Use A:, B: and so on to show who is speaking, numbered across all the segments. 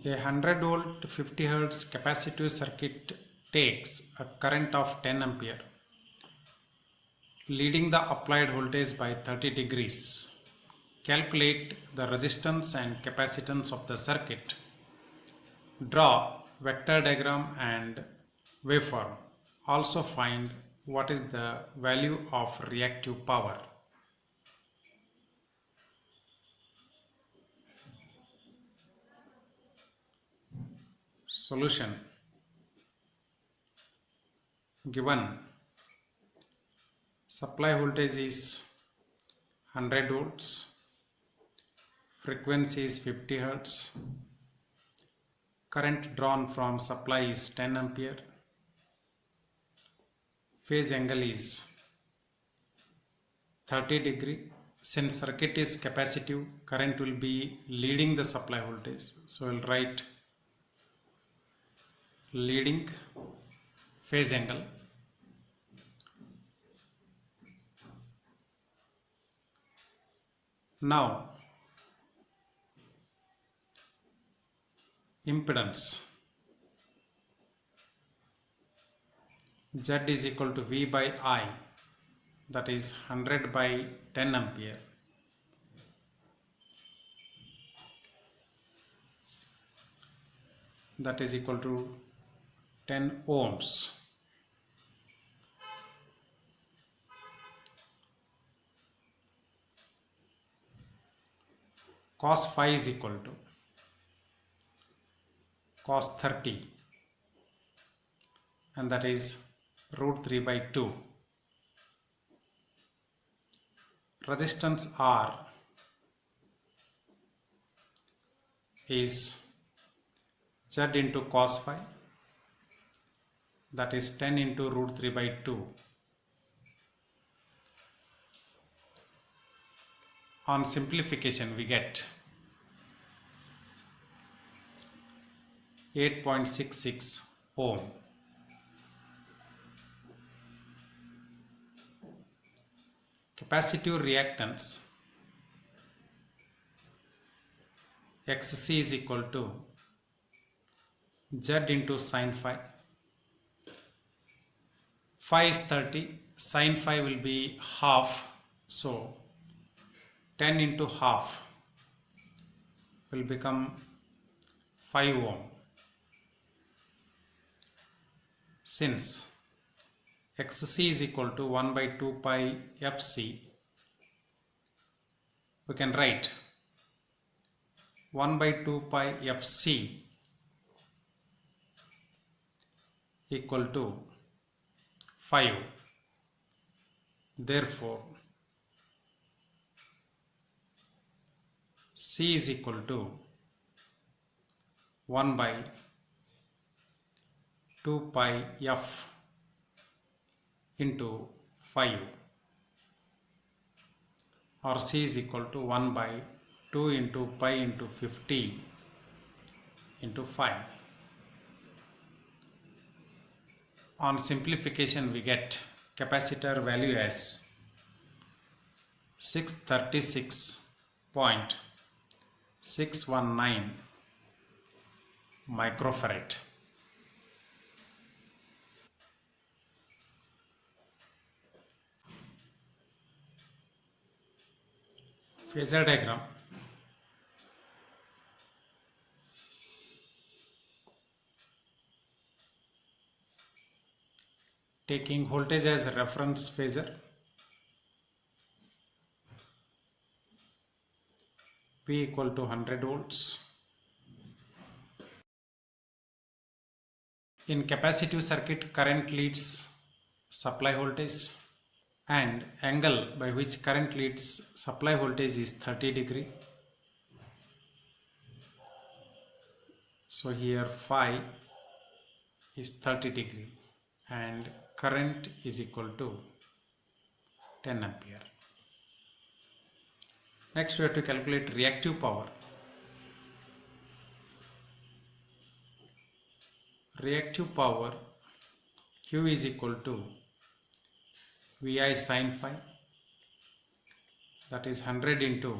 A: A 100 volt 50 Hz capacitive circuit takes a current of 10 ampere, leading the applied voltage by 30 degrees. Calculate the resistance and capacitance of the circuit. Draw vector diagram and waveform. Also find what is the value of reactive power. Solution. Given supply voltage is 100 volts, frequency is 50 Hz, current drawn from supply is 10 ampere, phase angle is 30 degree. Since circuit is capacitive, current will be leading the supply voltage. So we'll write leading phase angle. Now impedance Z is equal to V by I, that is 100 by 10 ampere. That is equal to 10 ohms. Cos phi is equal to cos 30, and that is root 3 by 2. Resistance R is Z into cos phi, that is 10 into root 3 by 2. On simplification we get 8.66 ohm. Capacitive reactance XC is equal to Z into sin phi. Phi is 30, sin phi will be half, so 10 into half will become 5 ohm. Since XC is equal to 1 by 2 pi FC, we can write 1 by 2 pi FC equal to 5. Therefore, C is equal to 1 by 2 pi F into 5, or C is equal to 1 by 2 into pi into 50 into 5. On simplification we get capacitor value as 636.619 microfarad. Phasor diagram. Taking voltage as a reference phasor, V equal to 100 volts. In capacitive circuit, current leads supply voltage, and angle by which current leads supply voltage is 30 degree. So here phi is 30 degree and current is equal to 10 ampere. Next we have to calculate reactive power. Reactive power Q is equal to Vi sin phi, that is 100 into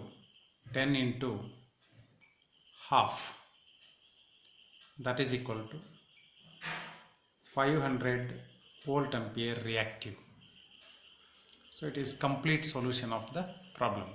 A: 10 into half. that is equal to 500 volt ampere reactive. So it is complete solution of the problem.